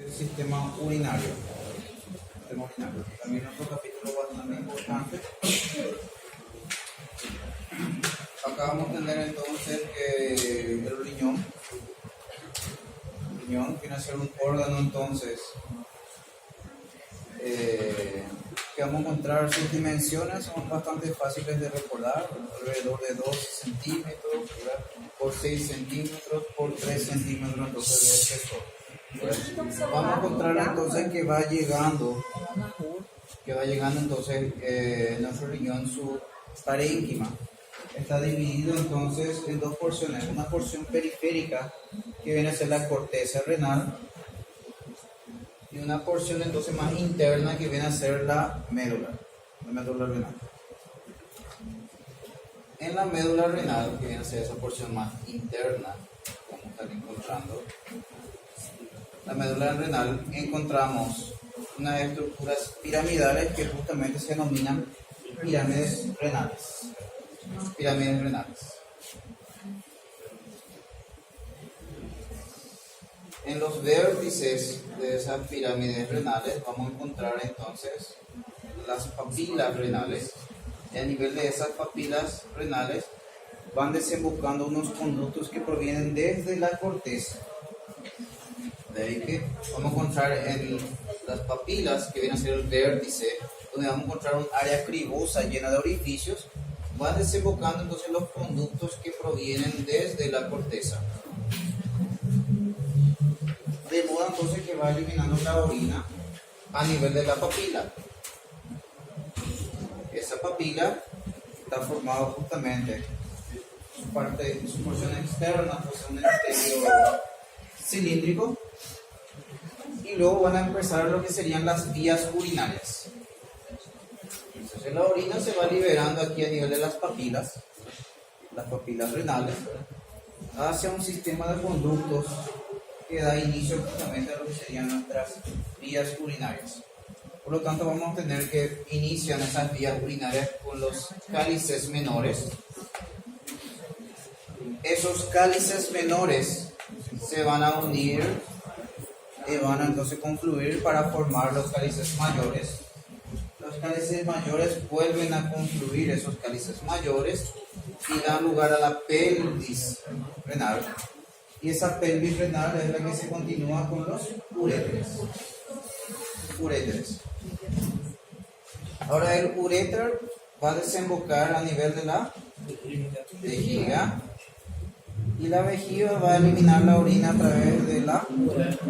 el sistema urinario. También otro capítulo bastante importante. Acá vamos a tener entonces que el riñón viene a ser un órgano entonces que vamos a encontrar sus dimensiones, son bastante fáciles de recordar, alrededor de 12 centímetros, ¿verdad? Por 6 centímetros, por 3 centímetros entonces de espesor. Vamos a encontrar entonces que va llegando entonces nuestro riñón, su parénquima. Está dividido entonces en dos porciones, una porción periférica que viene a ser la corteza renal y una porción entonces más interna que viene a ser la médula renal. En la médula renal, que viene a ser esa porción más interna, como están encontrando, la médula renal encontramos unas estructuras piramidales que justamente se denominan pirámides renales. En los vértices de esas pirámides renales vamos a encontrar entonces las papilas renales. Y a nivel de esas papilas renales van desembocando unos conductos que provienen desde la corteza. De ahí que vamos a encontrar en las papilas, que viene a ser el vértice, donde vamos a encontrar un área cribosa llena de orificios, van desembocando entonces los conductos que provienen desde la corteza. De modo entonces que va eliminando la orina a nivel de la papila. Esa papila está formada justamente su porción externa, pues un epitelio cilíndrico, y luego van a empezar lo que serían las vías urinarias. Entonces la orina se va liberando aquí a nivel de las papilas renales, hacia un sistema de conductos que da inicio justamente a lo que serían nuestras vías urinarias. Por lo tanto, vamos a tener que inician esas vías urinarias con los cálices menores. Esos cálices menores se van a unir y van a entonces confluir para formar los cálices mayores. Los cálices mayores vuelven a confluir esos cálices mayores y dan lugar a la pelvis renal. Y esa pelvis renal es la que se continúa con los uréteres. Ahora el uréter va a desembocar a nivel de la vejiga, y la vejiga va a eliminar la orina a través de la uretra.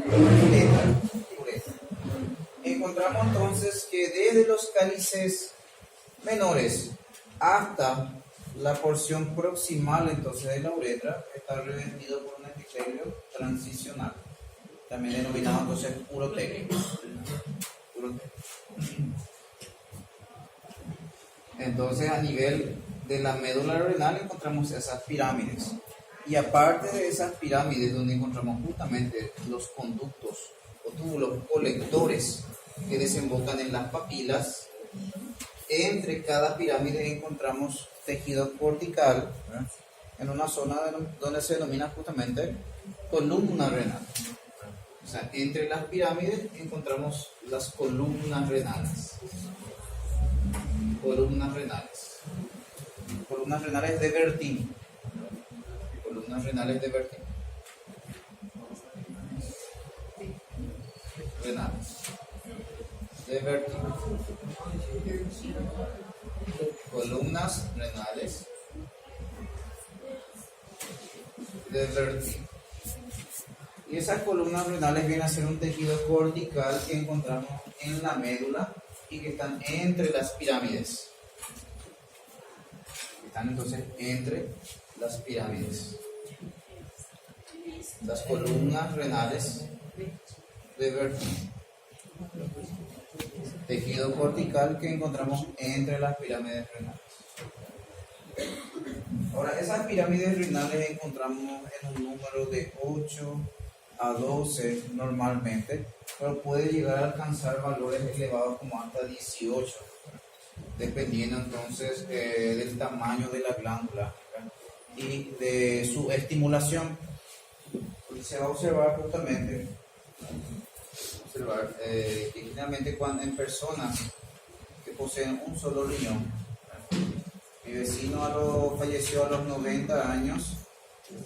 Encontramos entonces que desde los cálices menores hasta la porción proximal entonces de la uretra está revestido por un epitelio transicional, también denominado entonces urotelio. Entonces a nivel de la médula renal encontramos esas pirámides, y aparte de esas pirámides donde encontramos justamente los conductos o túbulos colectores que desembocan en las papilas, entre cada pirámide encontramos tejido cortical, ¿verdad?, en una zona donde se denomina justamente columna renal. O sea, entre las pirámides encontramos las columnas renales. Columnas renales de Bertin. Columnas renales de Bertin. Y esas columnas renales vienen a ser un tejido cortical que encontramos en la médula y que están entre las pirámides. Están entonces entre las pirámides. Las columnas renales de Bertin. Tejido cortical que encontramos entre las pirámides renales. Ahora, esas pirámides renales encontramos en un número de 8 a 12 normalmente, pero puede llegar a alcanzar valores elevados como hasta 18, dependiendo entonces del tamaño de la glándula, ¿verdad?, y de su estimulación. Y se va a observar justamente observar que generalmente cuando en personas que poseen un solo riñón, mi vecino falleció a los 90 años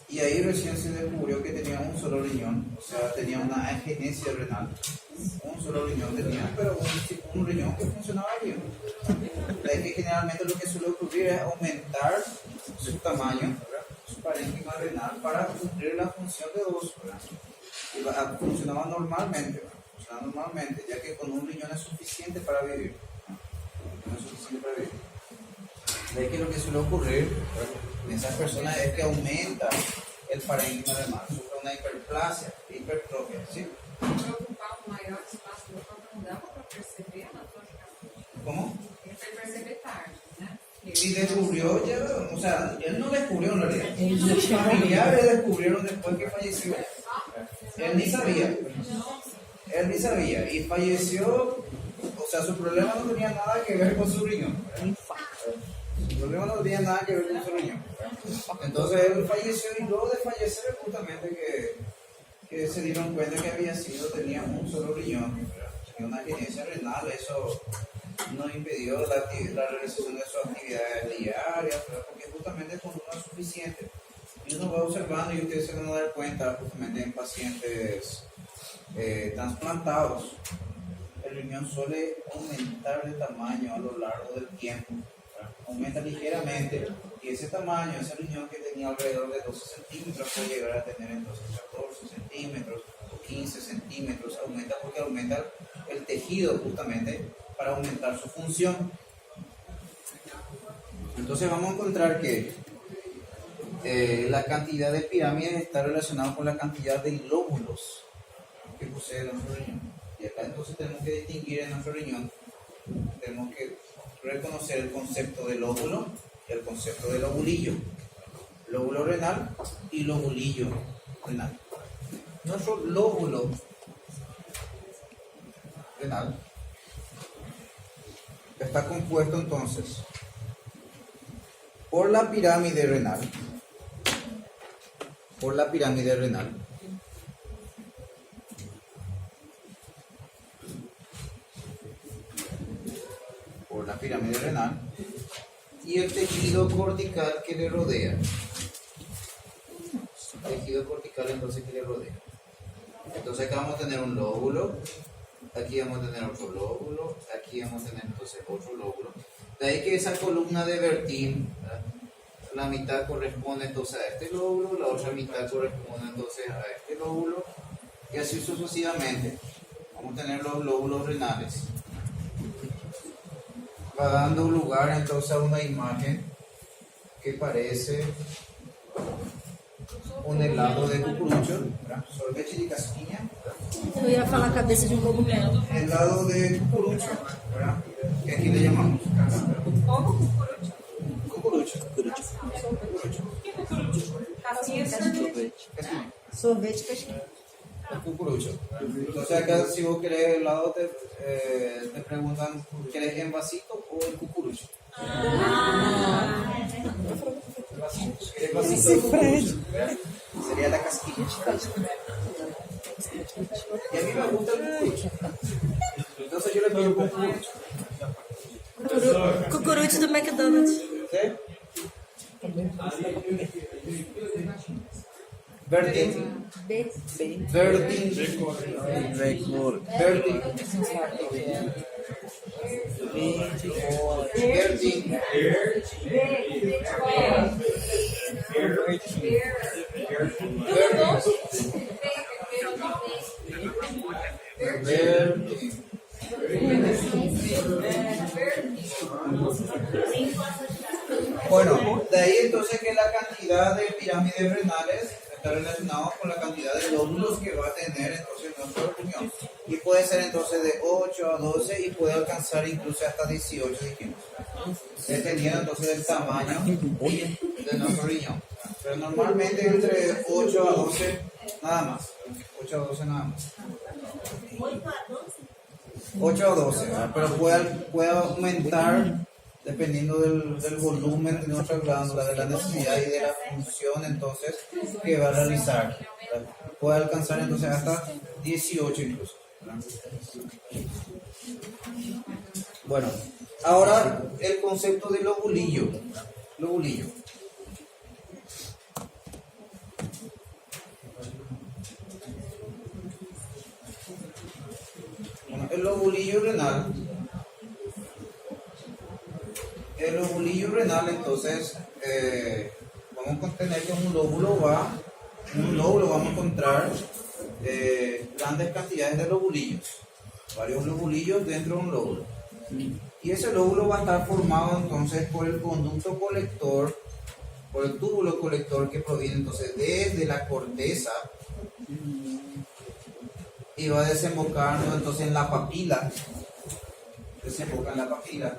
y ahí recién se descubrió que tenía un solo riñón, o sea, tenía una agenesia renal. Un solo riñón tenía, pero un riñón que funcionaba bien. Es que generalmente lo que suele ocurrir es aumentar su tamaño, ¿verdad? Su parénquima renal para cumplir la función de dos, ¿verdad? Y funcionaba normalmente, ¿verdad? Funcionaba normalmente, ya que con un riñón es suficiente para vivir. No es suficiente para vivir. De que lo que suele ocurrir, ¿verdad?, en esas personas es que aumenta el parénquima renal, sufre una hiperplasia, hipertrofia, ¿sí? Ocupar um maior espaço do corpo não dava para perceber na tua cabeça. ¿Cómo? Ele foi perceber tarde, né? Y descubrió ya, o sea, él no descubrió en realidad. Sus familiares descubrieron después que falleció. Él ni sabía. Él ni sabía. Y falleció, o sea, su problema no tenía nada que ver con su riñón. Su problema no tenía nada que ver con su riñón. Entonces él falleció y luego de fallecer justamente que se dieron cuenta que tenía un solo riñón, tenía una agenesia renal. Eso no impidió la realización de sus actividades diarias, ¿verdad? Porque justamente con uno es suficiente. Y uno va observando y ustedes se van a dar cuenta justamente en pacientes trasplantados. El riñón suele aumentar de tamaño a lo largo del tiempo, ¿verdad? Aumenta ligeramente y ese tamaño, ese riñón que tenía alrededor de 12 centímetros puede llegar a tener entonces 14 centímetros o 15 centímetros. Aumenta porque aumenta el tejido justamente para aumentar su función. Entonces vamos a encontrar que la cantidad de pirámides está relacionada con la cantidad de lóbulos que posee nuestro riñón. Y acá entonces tenemos que distinguir en nuestro riñón, tenemos que reconocer el concepto de lóbulo y el concepto de lobulillo. Lóbulo renal y lobulillo renal. Nuestro lóbulo renal está compuesto entonces por la pirámide renal, por la pirámide renal, por la pirámide renal y el tejido cortical que le rodea. El tejido cortical entonces que le rodea. Entonces acá vamos a tener un lóbulo, aquí vamos a tener otro lóbulo, aquí vamos a tener entonces otro lóbulo. De ahí que esa columna de Bertin, ¿verdad?, la mitad corresponde entonces a este lóbulo, la otra mitad corresponde entonces a este lóbulo, y así sucesivamente. Vamos a tener los lóbulos renales. Va dando lugar entonces a una imagen que parece un helado de cucurucho, ¿verdad? Sorvete de casquinha, Eu ia falar a cabeça de um cogumelo. helado de cucurucho, ¿verdad? Que aquí le llamamos Como cucurucho. cucurucho. Casquinha sorvete. Casquinha. Sorvete casquinha. El cucurucho. Entonces acá si vos querés helado te preguntan, ¿querés en vasito o el cucurucho? ¿Querés vasito o cucurucho? Sería la casquilla. Y a mí me gusta el cucurucho. Entonces yo le pido cucurucho. Cucurucho do McDonald's. ¿Sí? Bertin. Bertin. Bertin. Bueno, de ahí entonces que la cantidad de pirámides renales está relacionada con la cantidad de lóbulos que va a tener entonces nuestro riñón. Y puede ser entonces de 8 a 12 y puede alcanzar incluso hasta 18, dijimos. Dependiendo entonces del tamaño de nuestro riñón. Pero normalmente entre 8 a 12 nada más. 8 a 12 nada más. 8 a 12, ¿verdad? Pero puede aumentar dependiendo del volumen de nuestra glándula, de la necesidad y de la función entonces que va a realizar, ¿verdad? Puede alcanzar entonces hasta 18 incluso. ¿verdad? Bueno, ahora el concepto del lobulillo. Lobulillo. Bueno, el lobulillo renal, entonces, vamos a tener que en un lóbulo vamos a encontrar grandes cantidades de lobulillos, varios lobulillos dentro de un lóbulo. Y ese lóbulo va a estar formado entonces por el conducto colector, por el túbulo colector que proviene entonces desde la corteza y va desembocando entonces en la papila, desemboca en la papila.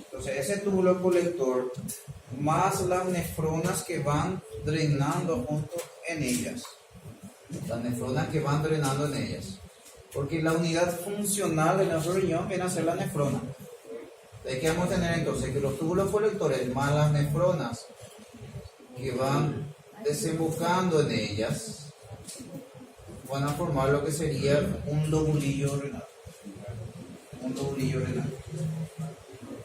Entonces ese túbulo colector más las nefronas que van drenando junto en ellas, las nefronas que van drenando en ellas, porque la unidad funcional de nuestro riñón viene a ser la nefrona. ¿De qué vamos a tener entonces? Que los túbulos colectores más las nefronas que van desembocando en ellas van a formar lo que sería un lobulillo renal. Un lobulillo renal.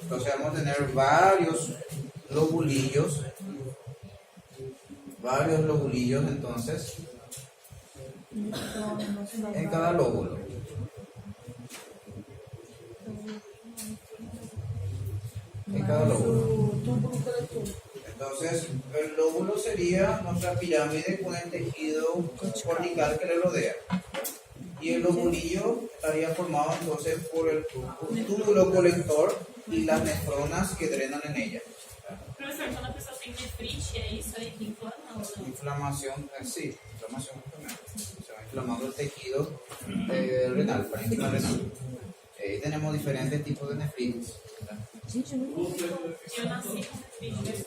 Entonces vamos a tener varios lobulillos entonces en cada lóbulo. En cada lóbulo. Entonces, el lóbulo sería nuestra pirámide con el tejido cortical que le rodea. Y el lobulillo estaría formado entonces por el túbulo colector y las nefronas que drenan en ella. Professor, quando a pessoa tem nefrite, é isso aí que inflama ou não? Inflamación, sí, inflamación justamente. Se va inflamando el tejido renal, parénquima renal. Ahí tenemos diferentes tipos de nefritis. Eu nasci com nefrite.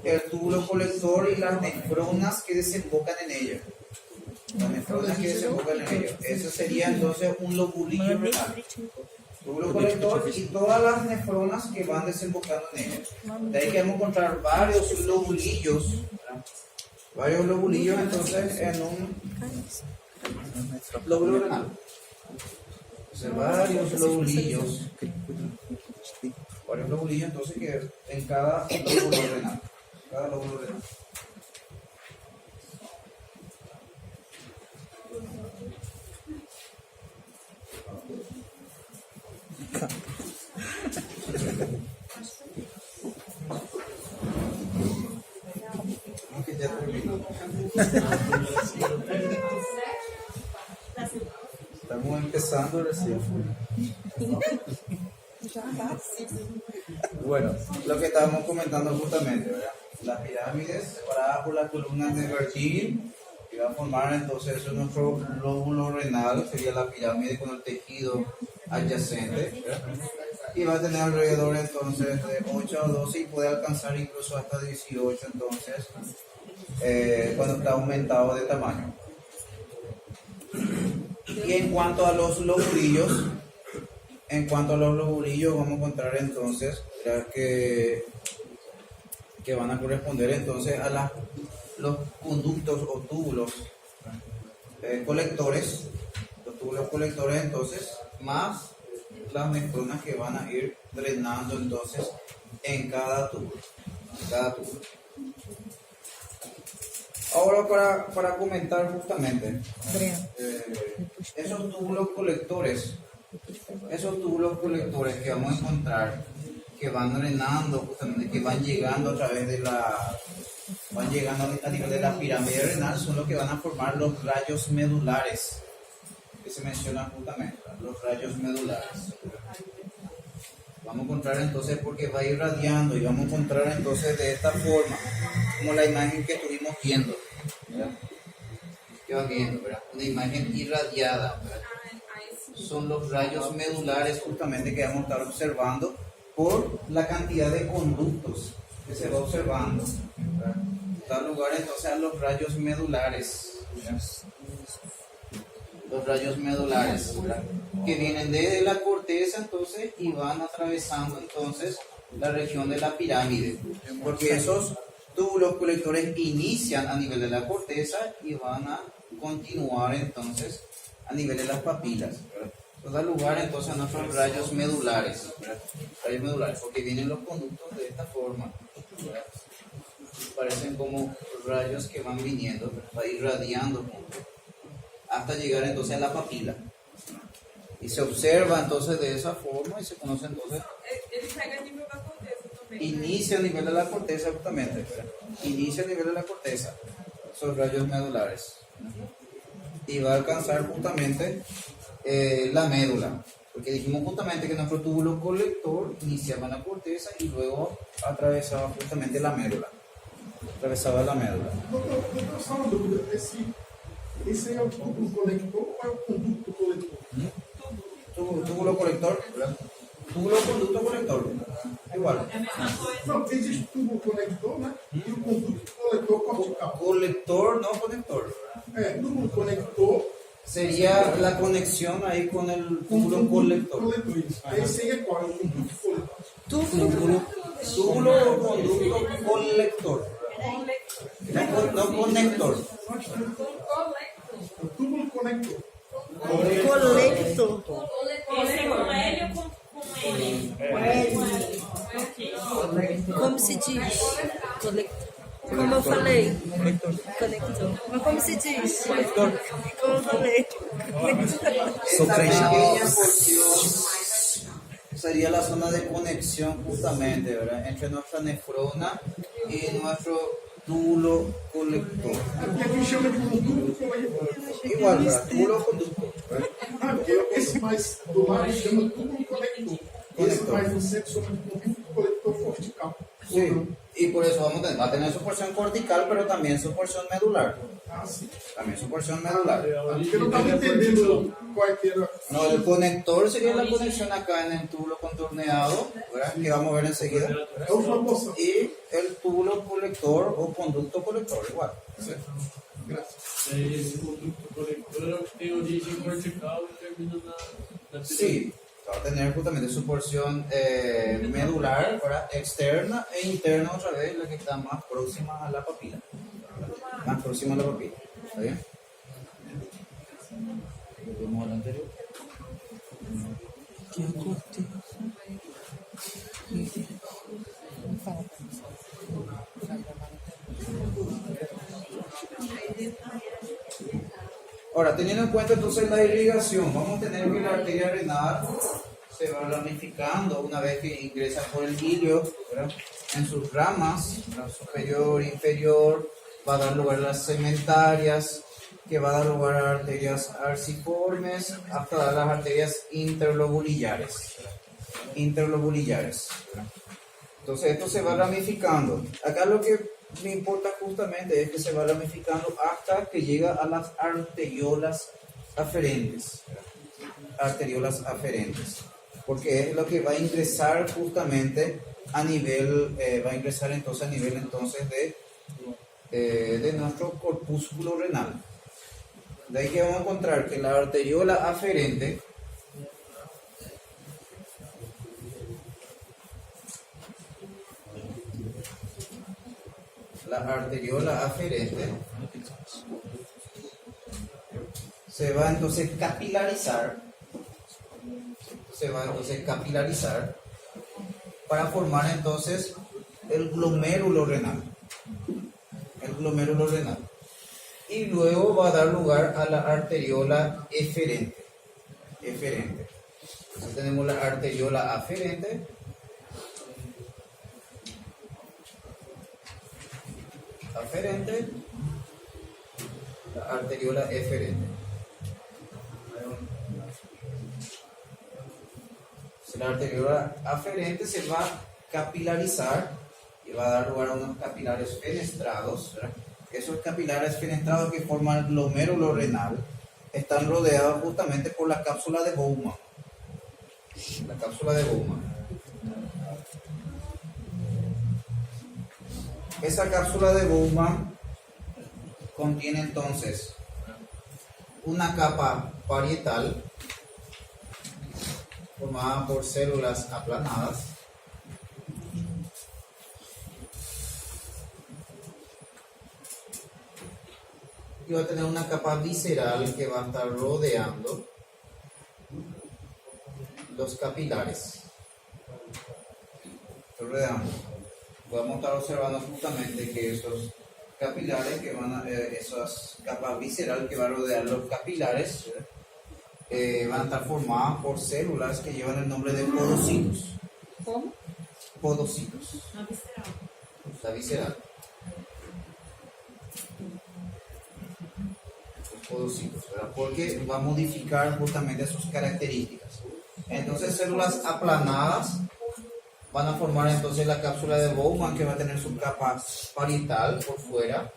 El túbulo colector y las nefronas que desembocan en ella. Las nefronas que desembocan en ella. Eso sería entonces un lobulillo renal. Túbulo colector y todas las nefronas que van desembocando en ella. De ahí que vamos a encontrar varios lobulillos entonces en un lóbulo renal. Entonces, varios lobulillos entonces que en cada lóbulo renal. Cada lóbulo renal. Que ya terminó. Estamos empezando recién. Bueno, lo que estábamos comentando justamente, ¿verdad? Las pirámides separadas por las columnas de Bertini, que va a formar entonces nuestro lóbulo renal, sería la pirámide con el tejido adyacente, ¿verdad? Y va a tener alrededor entonces de 8 a 12 y puede alcanzar incluso hasta 18 entonces cuando está aumentado de tamaño. Y en cuanto a los lobulillos, vamos a encontrar entonces que van a corresponder entonces a los conductos o túbulos colectores, los túbulos colectores entonces, más las nefronas que van a ir drenando entonces en cada túbulo. Ahora para comentar justamente esos túbulos colectores que vamos a encontrar, que van drenando justamente, que van llegando a través de van llegando a nivel de la pirámide renal, son los que van a formar los rayos medulares, que se mencionan justamente, los rayos medulares. Vamos a encontrar entonces, porque va irradiando, y vamos a encontrar entonces de esta forma, como la imagen que estuvimos viendo, ¿verdad? Que van viendo, ¿verdad? Una imagen irradiada, ¿verdad? Son los rayos medulares justamente que vamos a estar observando por la cantidad de conductos que se va observando, ¿verdad? Da lugar entonces a los rayos medulares, ¿verdad? Los rayos medulares, ¿verdad? Que vienen desde la corteza entonces y van atravesando entonces la región de la pirámide, porque esos túbulos colectores inician a nivel de la corteza y van a continuar entonces a nivel de las papilas, ¿verdad? Eso da lugar entonces a nuestros rayos medulares, ¿verdad? Rayos medulares, porque vienen los conductos de esta forma, ¿verdad? Parecen como rayos que van viniendo, va irradiando hasta llegar entonces a la papila. Y se observa entonces de esa forma y se conoce entonces. Ele pega nível da corteza também. Inicia a nivel de la corteza, justamente. ¿Verdad? Inicia a nivel de la corteza, esos rayos medulares. Y va a alcanzar justamente la médula. Porque dijimos justamente que nuestro túbulo colector iniciaba en la corteza y luego atravesaba justamente la médula. Atravesaba la médula. Doutor, só uma dúvida. Esse é o túbulo conector ou é o conduto coletor? Túbulo colector, ¿verdad? Túbulo conducto colector. Igual. É a mesma coisa. Não, existe o túbulo conector, né? E o conduto coletor cortical. Colector, no conector. Túbulo conector. Sería la conexión ahí con el túbulo colector. Coletor, isso. Esse aí é qual? É o conduto coletor. Túbulo conducto colector. No conector. O túbulo conector. Colector. Esse é com L ou com N? Ok. Como se diz? Colector. Como eu falei. Conector. Mas como se diz? Como eu falei. Esta pequeña porción sería la zona de conexión justamente, ¿verdad? Entre nuestra nefrona y nuestro túbulo colector. Porque aqui chama de conduto coletor. Igual, ¿verdad? Túbulo conductor. ¿verdad? Porque esse mais do lado chama túbulo conector. Esse mais do centro chama de conduto coletor cortical. Sí, y por eso va a tener su porción cortical, pero también su porción medular. Ah, sim. También su porción medular. Porque eu não estava entendendo qual é que era. No, el conector sería la conexión acá en el túbulo contorneado, ¿verdad? Que vamos a ver enseguida. É a última porção. Y el túbulo colector o conducto colector, igual. ¿sí? Graças. Esse conduto colector é o que tem origem vertical e termina na Sí, va a tener justamente su porción medular, ¿verdad? Externa e interna otra vez, la que está más próxima a la papila. Más próxima a la papila. ¿Está bien? Volvemos al anterior. Ahora, teniendo en cuenta entonces la irrigación, vamos a tener que la arteria renal se va ramificando una vez que ingresa por el ilio, ¿verdad? En sus ramas, la superior, inferior, va a dar lugar a las cementarias, que va a dar lugar a arterias arciformes, hasta dar las arterias interlobulillares. Interlobulillares. ¿verdad? Entonces esto se va ramificando. Acá lo que me importa justamente es que se va ramificando hasta que llega a las arteriolas aferentes. Arteriolas aferentes. Porque es lo que va a ingresar justamente a nivel, va a ingresar entonces a nivel entonces de nuestro corpúsculo renal. De ahí que vamos a encontrar que la arteriola aferente se va entonces capilarizar, para formar entonces el glomérulo renal. Y luego va a dar lugar a la arteriola eferente. Entonces tenemos la arteriola aferente. La arteriola eferente. La arteriola aferente se va a capilarizar y va a dar lugar a unos capilares fenestrados, ¿verdad? Esos capilares fenestrados que forman el glomérulo renal están rodeados justamente por la cápsula de Bowman. La cápsula de Bowman. Esa cápsula de Bowman contiene entonces una capa parietal formada por células aplanadas, y va a tener una capa visceral que va a estar rodeando los capilares. Estoy rodeando. Vamos a estar observando justamente que esos capilares que van a, esas capas visceral que van a rodear los capilares van a estar formadas por células que llevan el nombre de podocitos. ¿Cómo? Podocitos. Uma visceral. La visceral. Los podocitos, ¿verdad? Porque va a modificar justamente sus características. Entonces, células aplanadas van a formar entonces la cápsula de Bowman, que va a tener su capa parietal por fuera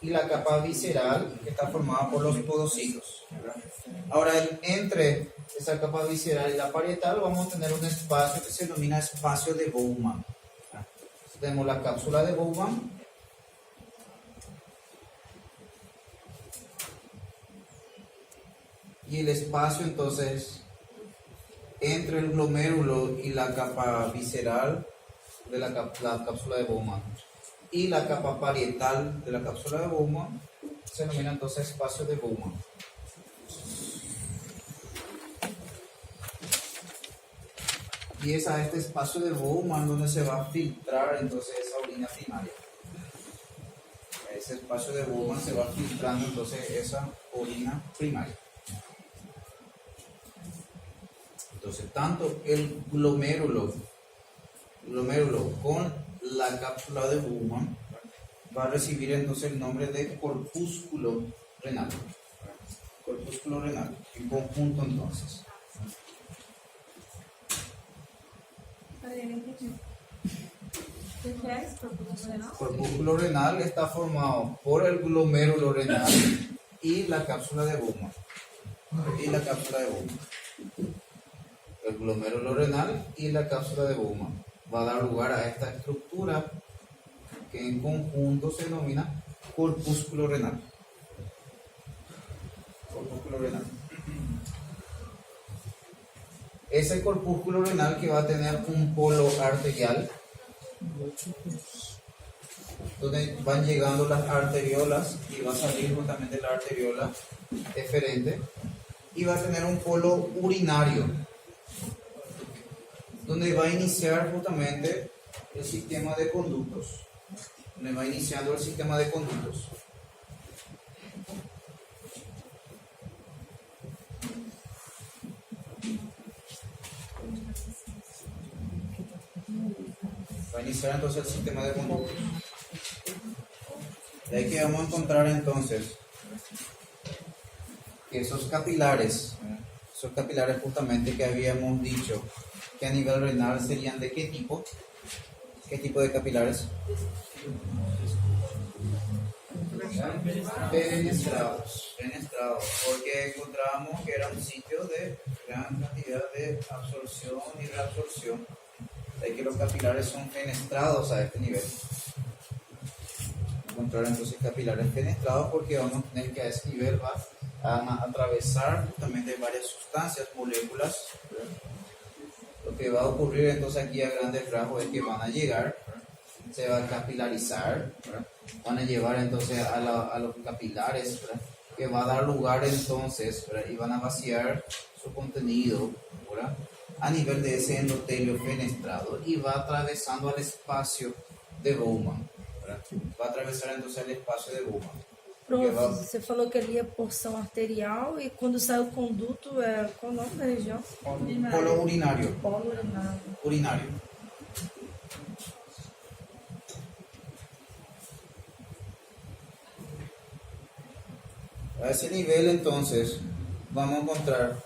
y la capa visceral que está formada por los podocitos, ¿verdad? Ahora, entre esa capa visceral y la parietal vamos a tener un espacio que se denomina espacio de Bowman. Tenemos la cápsula de Bowman y el espacio entonces entre el glomérulo y la capa visceral de la cápsula de Bowman y la capa parietal de la cápsula de Bowman se denomina entonces espacio de Bowman. Y es a este espacio de Bowman donde se va a filtrar entonces esa orina primaria. A ese espacio de Bowman se va filtrando entonces esa orina primaria. Entonces, tanto el glomérulo con la cápsula de Bowman va a recibir entonces el nombre de corpúsculo renal. Corpúsculo renal, en conjunto entonces. ¿Qué es proporcional? Corpúsculo renal está formado por el glomérulo renal y la cápsula de Bowman. El glomérulo renal y la cápsula de Bowman va a dar lugar a esta estructura que en conjunto se denomina corpúsculo renal. Corpúsculo renal. Ese corpúsculo renal que va a tener un polo arterial donde van llegando las arteriolas y va a salir justamente la arteriola eferente, y va a tener un polo urinario donde va a iniciar justamente el sistema de conductos, donde va iniciando el sistema de conductos. Va a iniciar entonces el sistema de conductos. De ahí que vamos a encontrar entonces que esos capilares justamente que habíamos dicho que a nivel renal serían de qué tipo de capilares. Fenestrados, porque encontramos que era un sitio de gran cantidad de absorción y reabsorción, de que los capilares son fenestrados a este nivel. Encontrar entonces capilares fenestrados porque vamos a tener que a ese nivel va a atravesar justamente varias sustancias, moléculas, ¿verdad? Lo que va a ocurrir entonces aquí a grandes rasgos es que van a llegar, se va a capilarizar, ¿verdad? Van a llevar entonces a los capilares, ¿verdad? Que va a dar lugar entonces, ¿verdad? Y van a vaciar su contenido, ¿verdad? A nivel de ese endotelio fenestrado y va atravesando al espacio de Bowman, ¿verdad? Va a atravesar entonces el espacio de Bowman. Pronto, você falou que ali é porção arterial e quando sai o conduto é qual o nome da região? Polo urinario. Polo urinário. Urinario. A ese nivel entonces vamos a encontrar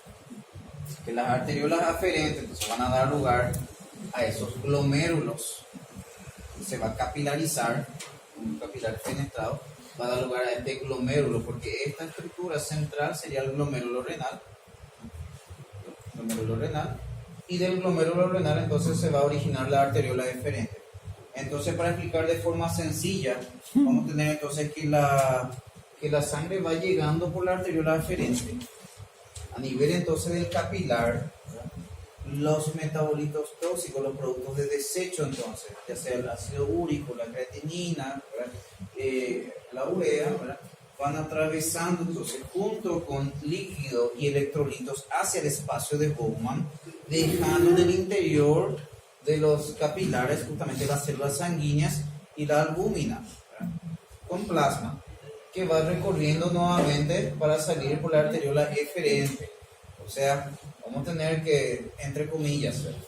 que las arteriolas aferentes entonces van a dar lugar a esos glomérulos. Se va a capilarizar, un capilar fenestrado, va a dar lugar a este glomérulo, porque esta estructura central sería el glomérulo renal. Y del glomérulo renal entonces se va a originar la arteriola eferente. Entonces, para explicar de forma sencilla, vamos a tener entonces que la sangre va llegando por la arteriola eferente. A nivel entonces del capilar, ¿verdad? Los metabolitos tóxicos, los productos de desecho entonces, ya sea el ácido úrico, la creatinina, ¿verdad? La urea, ¿verdad? van atravesando entonces junto con líquido y electrolitos hacia el espacio de Bowman, dejando en el interior de los capilares justamente las células sanguíneas y la albúmina, ¿verdad? Con plasma, que va recorriendo nuevamente para salir por la arteriola eferente. O sea, vamos a tener que, entre comillas, ¿verdad?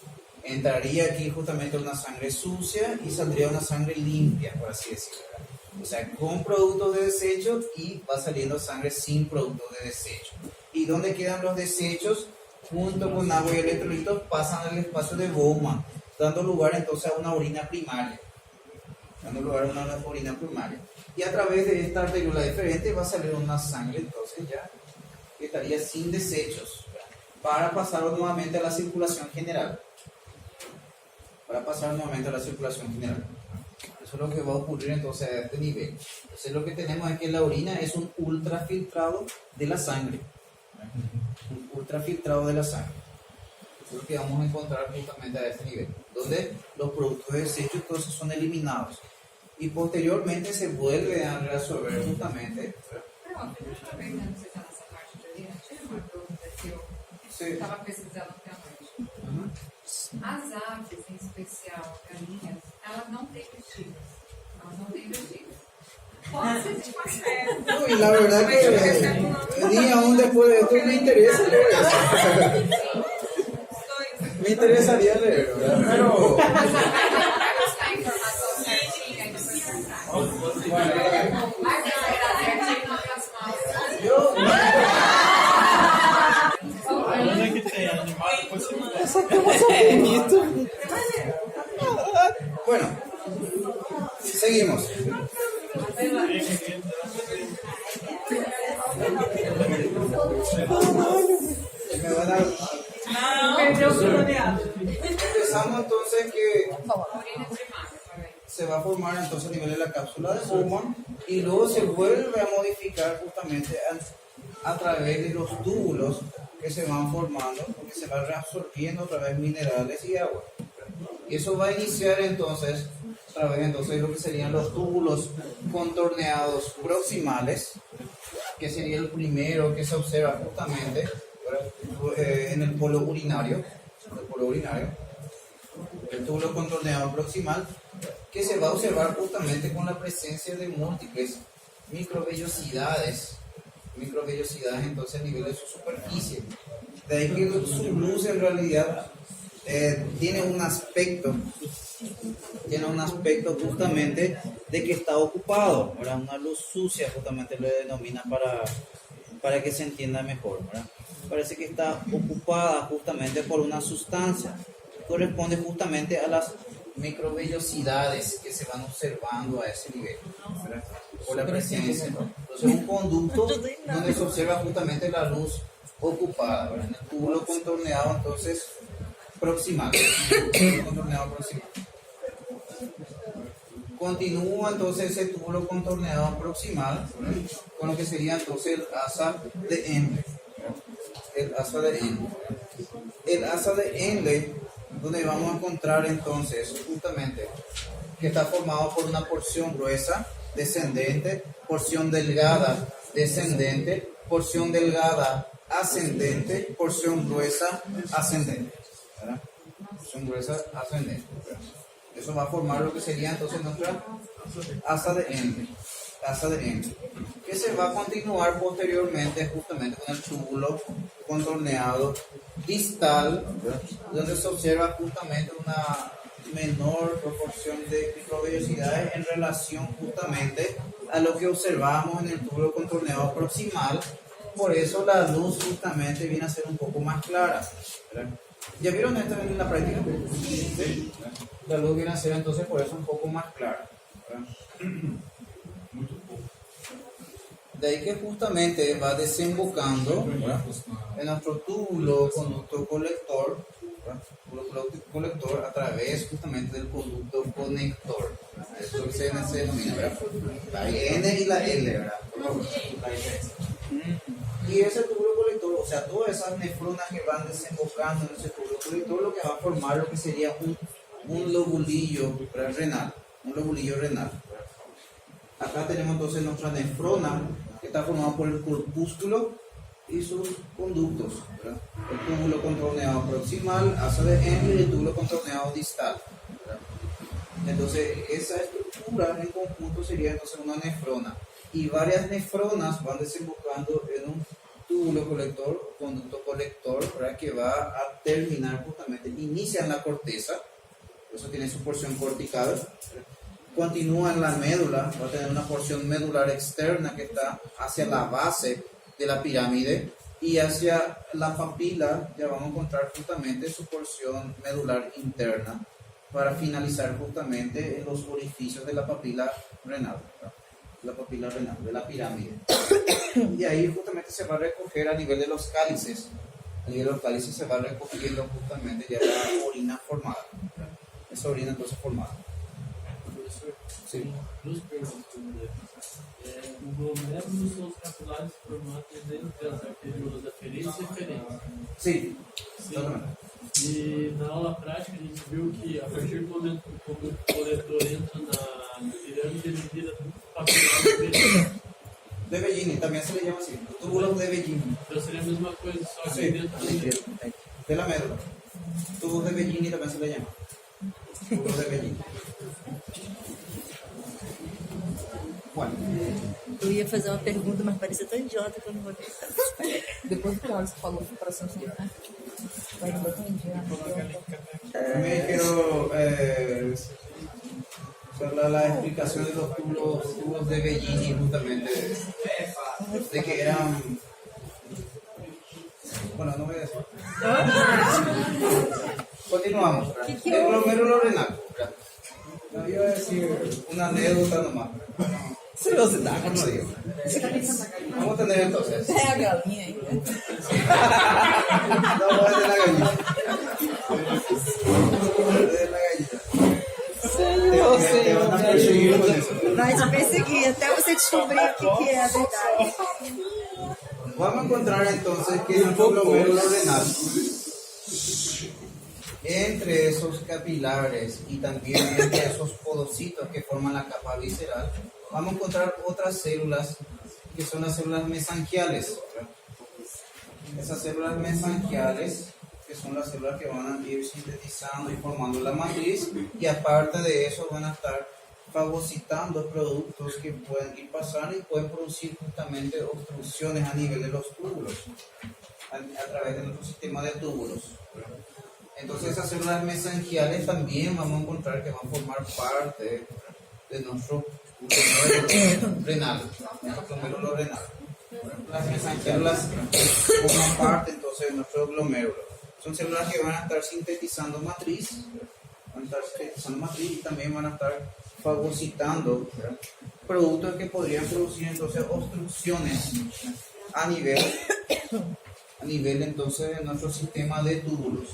Entraría aquí justamente una sangre sucia y saldría una sangre limpia, por así decirlo, ¿verdad? O sea, con productos de desecho, y va saliendo sangre sin productos de desecho. ¿Y dónde quedan los desechos? Junto con agua y electrolitos pasan al espacio de Bowman, dando lugar entonces a una orina primaria. Y a través de esta arteriola deferente va a salir una sangre entonces ya que estaría sin desechos, ¿verdad? Para pasar nuevamente a la circulación general. Eso es lo que va a ocurrir entonces a este nivel. Entonces lo que tenemos es que la orina es un ultrafiltrado de la sangre. Un ultrafiltrado de la sangre. Eso es lo que vamos a encontrar justamente a este nivel, donde los productos de desecho entonces son eliminados. Y posteriormente se vuelve a reabsorber justamente. Não, a primeira vez que você está nessa parte de ali, tinha uma dúvida que eu Sim. estava pesquisando até a noite. Uhum. As aves, em especial galinhas, elas não têm bexigas. Elas não têm bexigas. Pode ser de café. Uy, la verdad que día aún después de esto me interesa leer eso. Me interesaría leer, ¿verdad? Pero Vai buscar a informação certinha e depois você traz. Vai pesquisar certinho no próximo aula. yo Onde é que tem animal? Depois você me dá. bueno, seguimos. Me van a... Empezamos entonces que Orina primária, peraí. se va a formar entonces a nivel de la cápsula de Bowman y luego se vuelve a modificar justamente a través de los túbulos que se van formando, porque se va reabsorbiendo a través de minerales y agua. Y eso va a iniciar entonces a través entonces de lo que serían los túbulos contorneados proximales, que sería el primero que se observa justamente, ¿verdad? En el polo urinario, el túbulo contorneado proximal, que se va a observar justamente con la presencia de múltiples microvellosidades entonces a nivel de su superficie. De ahí que su luz en realidad tiene un aspecto justamente de que está ocupado, ¿verdad? Una luz sucia justamente lo denomina para que se entienda mejor, ¿verdad? Parece que está ocupada justamente por una sustancia, corresponde justamente a las microvellosidades que se van observando a ese nivel, ¿verdad? Por la presencia. Entonces un conducto donde se observa justamente la luz ocupada, ¿verdad? En el túbulo contorneado entonces proximal. Continúa entonces ese túbulo contorneado proximal, ¿verdad? Con lo que sería entonces el asa de Henle. El asa de Henle, donde vamos a encontrar entonces justamente que está formado por una porción gruesa descendente, porción delgada descendente, porción delgada ascendente, porción gruesa ascendente, ¿verdad? Porción gruesa ascendente, ¿verdad? Eso va a formar lo que sería entonces nuestra asa de Henle, que se va a continuar posteriormente justamente con el túbulo contorneado distal, ¿verdad? Donde se observa justamente una menor proporción de microvellosidades en relación justamente a lo que observamos en el túbulo contorneado proximal. Por eso la luz justamente viene a ser un poco más clara, ¿verdad? ¿Ya vieron esto en la práctica? Sí. La luz viene a ser entonces por eso un poco más clara, ¿verdad? De ahí que justamente va desembocando, ¿verdad? En nuestro túbulo conducto colector, ¿verdad? Túbulo colector a través justamente del conducto conector. Esto se denomina, ¿verdad? La N y la L, ¿verdad? Y ese túbulo colector, o sea, todas esas nefronas que van desembocando en ese túbulo colector, lo que va a formar lo que sería un lobulillo, ¿verdad? renal, un lobulillo renal. Acá tenemos entonces nuestra nefrona que está formado por el corpúsculo y sus conductos, ¿verdad? El túbulo contorneado proximal, asa de Henle y el túbulo contorneado distal, ¿verdad? Entonces, esa estructura en conjunto sería entonces una nefrona. Y varias nefronas van desembocando en un túbulo colector o conducto colector, ¿verdad? Que va a terminar justamente, inicia en la corteza, eso tiene su porción cortical, ¿verdad? Continúa en la médula, va a tener una porción medular externa que está hacia la base de la pirámide, y hacia la papila ya vamos a encontrar justamente su porción medular interna para finalizar justamente en los orificios de la papila renal, ¿verdad? La papila renal de la pirámide. Y ahí justamente se va a recoger a nivel de los cálices. A nivel de los cálices se va recogiendo justamente ya la orina formada, ¿verdad? Esa orina entonces formada. Professor, Sí. duas perguntas. O glomérulo são os capilares formados entre as arteriolas aferentes e eferentes. Sí, Sim. totalmente. E na aula prática a gente viu que a partir do momento que o coletor entra na pirâmide, ele vira papilar vermelho. De Bellini, también se le llama así, túbulos de Bellini. Então seria a mesma coisa, só que Sí, dentro do de la médula. Tubos de Bellini también se le llama. Tubos de Bellini. Bueno, Eu ia fazer uma pergunta, mas parecia tão idiota que eu não vou deixar. Depois do que você falou do coração central, vai não entendi. me quiero hacer la explicación de los tubos de Bellini justamente, de que eran... Bueno, no voy a decir. Continuamos. El glomérulo renal. No, iba a decir una anécdota nomás. Se você dá, como digo. Vamos a tener entonces. É a galinha ainda. No voy a tener la gallina. Voy a tener la gallina. Te van a perseguir con eso. Vai te perseguir até você descobrir o que é a verdade. Vamos a encontrar entonces que nuestro glomérulo renal, entre esos capilares y también entre esos podocitos que forman la capa visceral, vamos a encontrar otras células que son las células mesangiales, ¿verdad? Esas células mesangiales, que son las células que van a ir sintetizando y formando la matriz, y aparte de eso van a estar fagocitando productos que pueden ir pasando y pueden producir justamente obstrucciones a nivel de los túbulos, a través de nuestro sistema de túbulos. Entonces esas células mesangiales también vamos a encontrar que van a formar parte de nuestro glomérulo renal, nuestro glomérulo renal. Las mesangiales forman parte entonces de nuestro glomérulo. Son células que van a estar sintetizando matriz, y también van a estar fagocitando, ¿verdad?, productos que podrían producir entonces obstrucciones a nivel entonces de nuestro sistema de túbulos.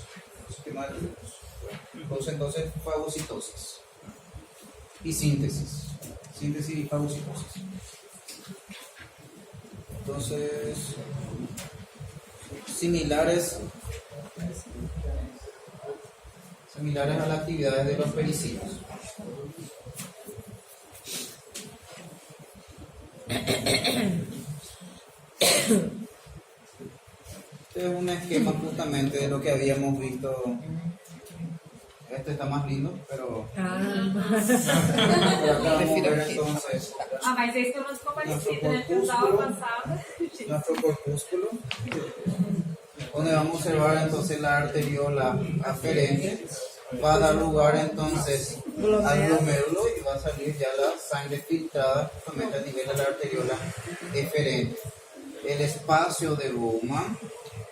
Entonces fagocitosis y síntesis y fagocitosis. Entonces, similares a las actividades de los pericidos. Este es un esquema justamente de lo que habíamos visto. Este está más lindo, pero por acá vamos a ver entonces Ah, mas esse pelo menos ficou nuestro parecido, né? Porque eu tava corpúsculo, passada. nuestro corpúsculo, donde vamos a observar entonces la arteriola aferente, va a dar lugar entonces al glomérulo y va a salir ya la sangre filtrada justamente a nivel de la arteriola eferente. El espacio de Bowman,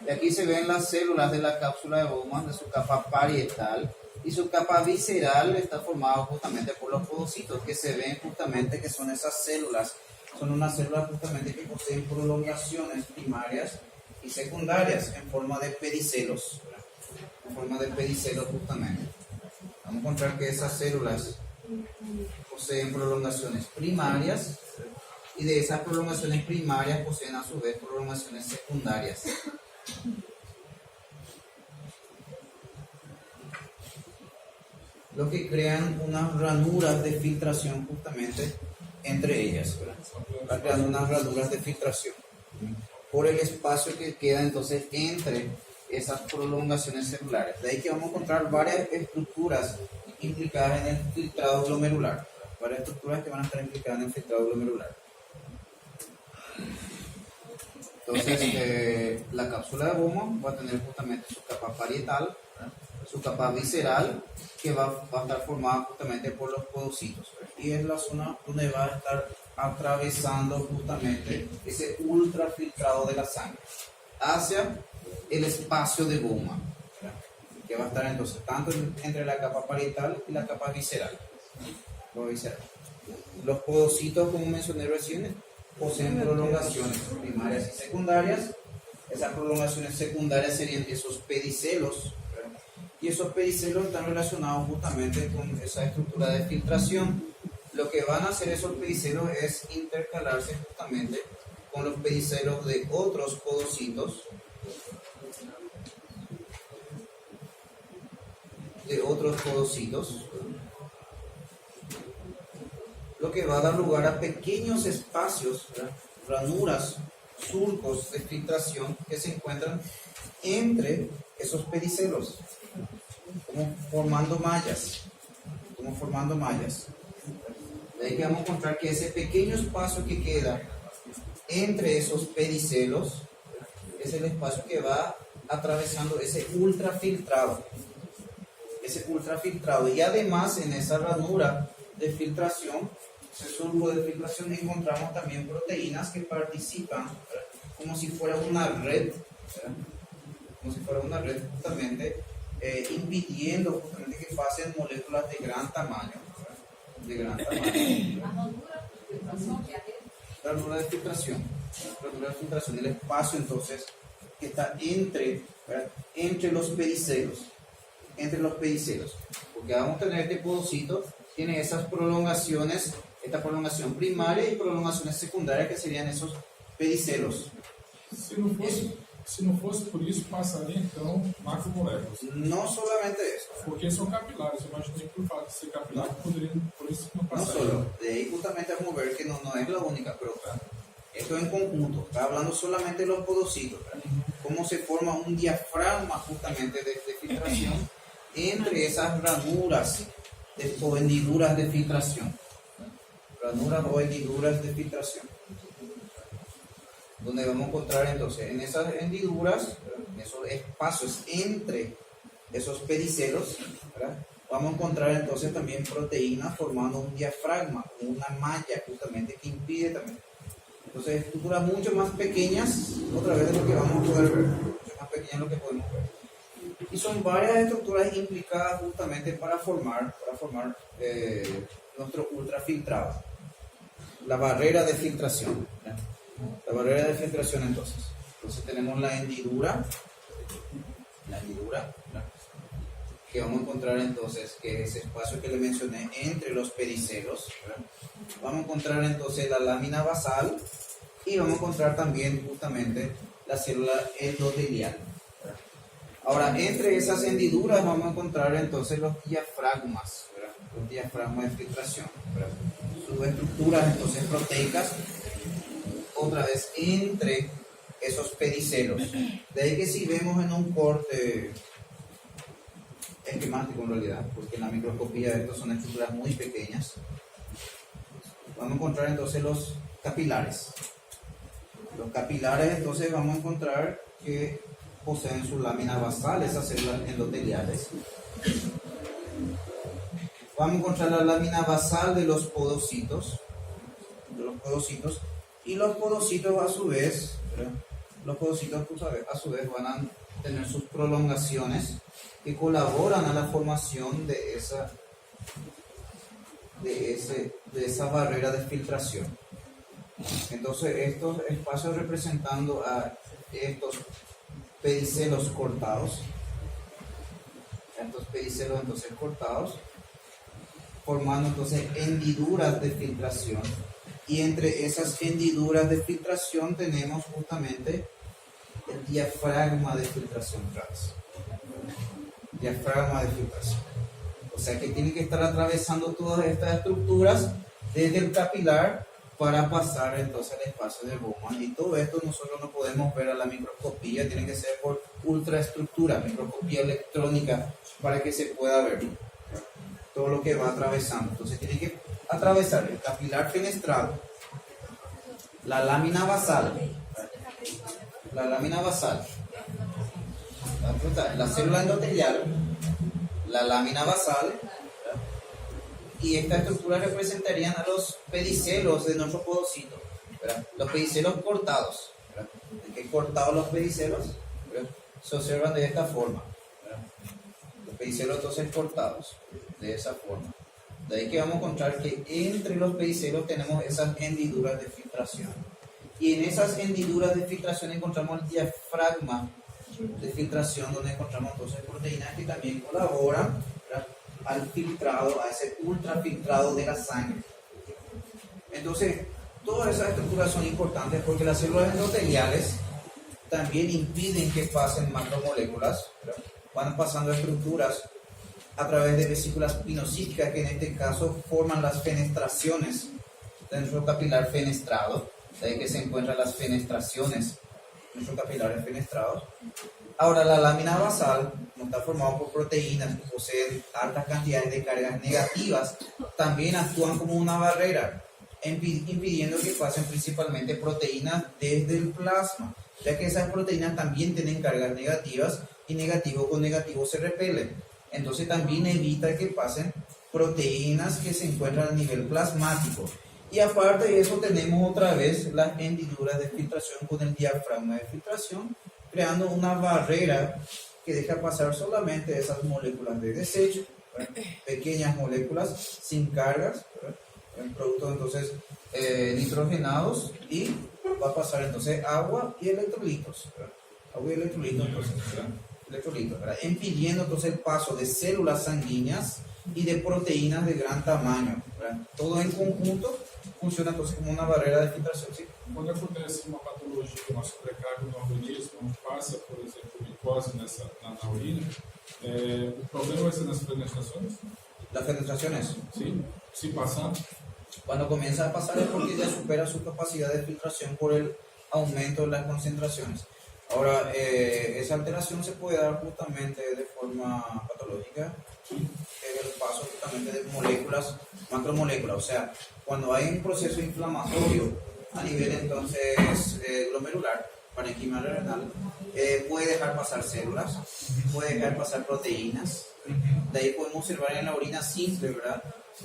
y aquí se ven las células de la cápsula de Bowman, de su capa parietal, y su capa visceral está formada justamente por los podocitos que se ven justamente que son esas células. Son unas células justamente que poseen prolongaciones primarias y secundarias en forma de pedicelos, ¿verdad? En forma de pedicelos justamente. Vamos a encontrar que esas células poseen prolongaciones primarias y de esas prolongaciones primarias poseen a su vez prolongaciones secundarias. Lo que crean unas ranuras de filtración justamente entre ellas, ¿verdad? Va creando unas ranuras de filtración por el espacio que queda entonces entre esas prolongaciones celulares. De ahí que vamos a encontrar varias estructuras implicadas en el filtrado glomerular, varias estructuras que van a estar implicadas en el filtrado glomerular. Entonces, la cápsula de Bowman va a tener justamente su capa parietal, ¿verdad? Su capa visceral, que va a estar formada justamente por los podocitos, ¿verdad? Y es la zona donde va a estar atravesando justamente ese ultrafiltrado de la sangre hacia el espacio de Bowman, ¿verdad? Que va a estar entonces tanto entre la capa parietal y la capa visceral. Los podocitos, como mencioné recién, poseen prolongaciones primarias y secundarias. Esas prolongaciones secundarias serían esos pedicelos, ¿verdad? Y esos pedicelos están relacionados justamente con esa estructura de filtración. Lo que van a hacer esos pedicelos es intercalarse justamente con los pedicelos de otros podocitos, lo que va a dar lugar a pequeños espacios, ¿verdad? Ranuras, surcos de filtración que se encuentran entre esos pedicelos, como formando mallas. De ahí que vamos a encontrar que ese pequeño espacio que queda entre esos pedicelos es el espacio que va atravesando ese ultrafiltrado. Y además en esa ranura de filtración, ese surco de filtración, encontramos también proteínas que participan, ¿verdad? Como si fuera una red, ¿verdad? Justamente impidiendo justamente que pasen moléculas de gran tamaño, ¿verdad? La ranura de filtración, el espacio entonces que está entre, ¿verdad? Entre los pedicelos, porque vamos a tener este podocito, tiene esas prolongaciones, esta prolongación primaria y prolongaciones secundarias que serían esos pedicelos. Se não fosse por isso, passaria então macromoléculas. No solamente eso, Porque são capilares. Eu imaginei que por fato de ser capilar, poderiam, por isso não no passaria. solo, de ahí justamente vamos a ver que no es la única, pero esto en conjunto, está hablando solamente de los podocitos, ¿verdad? Cómo se forma un diafragma justamente de filtración entre esas ranuras o hendiduras de filtración. Donde vamos a encontrar entonces en esas hendiduras, en esos espacios entre esos pedicelos, ¿verdad? Vamos a encontrar entonces también proteínas formando un diafragma, una malla justamente que impide también. Entonces estructuras mucho más pequeñas, otra vez de lo que vamos a poder ver, mucho más pequeñas de lo que podemos ver. Y son varias estructuras implicadas justamente para formar nuestro ultrafiltrado. La barrera de filtración, ¿verdad? La barrera de filtración entonces tenemos la hendidura, ¿verdad? Que vamos a encontrar entonces que es ese espacio que le mencioné entre los pedicelos, ¿verdad? Vamos a encontrar entonces la lámina basal y vamos a encontrar también justamente la célula endotelial, ¿verdad? Ahora, entre esas hendiduras vamos a encontrar entonces los diafragmas, ¿verdad? Los diafragmas de filtración, ¿verdad? Sus estructuras entonces proteicas, otra vez entre esos pedicelos. De ahí que si vemos en un corte esquemático en realidad, porque en la microscopía estos son estructuras muy pequeñas, vamos a encontrar entonces los capilares. Los capilares entonces vamos a encontrar que poseen su lámina basal, esas células endoteliales. Vamos a encontrar la lámina basal de los podocitos, y los podocitos a su vez, ¿verdad? A su vez van a tener sus prolongaciones que colaboran a la formación de esa barrera de filtración. Entonces estos espacios representando a estos pedicelos cortados, formando entonces hendiduras de filtración, y entre esas hendiduras de filtración tenemos justamente el diafragma de filtración trans. O sea que tiene que estar atravesando todas estas estructuras desde el capilar para pasar entonces al espacio de Bowman. Y todo esto nosotros no podemos ver a la microscopía, tiene que ser por ultraestructura, microscopía electrónica, para que se pueda ver todo lo que va atravesando. Entonces tiene que atravesar el capilar fenestrado, la lámina basal, la célula endotelial, la lámina basal, y esta estructura representarían a los pedicelos de nuestro podocito, ¿verdad? Los pedicelos cortados, ¿verdad? Que cortados los pedicelos, ¿verdad? Se observan de esta forma, ¿verdad? Los pedicelos entonces cortados de esa forma. De ahí que vamos a encontrar que entre los pedicelos tenemos esas hendiduras de filtración. Y en esas hendiduras de filtración encontramos el diafragma de filtración, donde encontramos entonces proteínas que también colaboran, ¿verdad?, al filtrado, a ese ultrafiltrado de la sangre. Entonces, todas esas estructuras son importantes porque las células endoteliales también impiden que pasen macromoléculas, ¿verdad? Van pasando estructuras a través de vesículas pinocíticas, que en este caso forman las fenestraciones de nuestro capilar fenestrado, de ahí que se encuentran las fenestraciones de nuestros capilares fenestrados. Ahora, la lámina basal no está formada por proteínas que poseen altas cantidades de cargas negativas, también actúan como una barrera, impidiendo que pasen principalmente proteínas desde el plasma, ya que esas proteínas también tienen cargas negativas y negativo con negativo se repelen. Entonces también evita que pasen proteínas que se encuentran a nivel plasmático. Y aparte de eso tenemos otra vez las hendiduras de filtración con el diafragma de filtración, creando una barrera que deja pasar solamente esas moléculas de desecho, ¿verdad?, pequeñas moléculas sin cargas, en productos entonces nitrogenados, y va a pasar entonces agua y electrolitos, ¿verdad? Agua y electrolitos, entonces, ¿verdad?, electrolitos, ¿verdad?, impidiendo entonces el paso de células sanguíneas y de proteínas de gran tamaño, ¿verdad? Todo en conjunto funciona entonces como una barrera de filtración, ¿sí? Quando acontece uma patologia, uma sobrecarga no organismo, quando passa, por exemplo, glicose na urina, o problema vai ser nas fenestrações? Las fenestraciones, Sim. Se passar, cuando comienza a pasar es porque ya supera su capacidad de filtración por el aumento de las concentraciones. Ahora, esa alteración se puede dar justamente de forma patológica, es el paso justamente de moléculas, macromoléculas, o sea, cuando hay un proceso inflamatorio a nivel entonces glomerular, parenquima renal, puede dejar pasar células, puede dejar pasar proteínas, de ahí podemos observar en la orina simple, ¿verdad?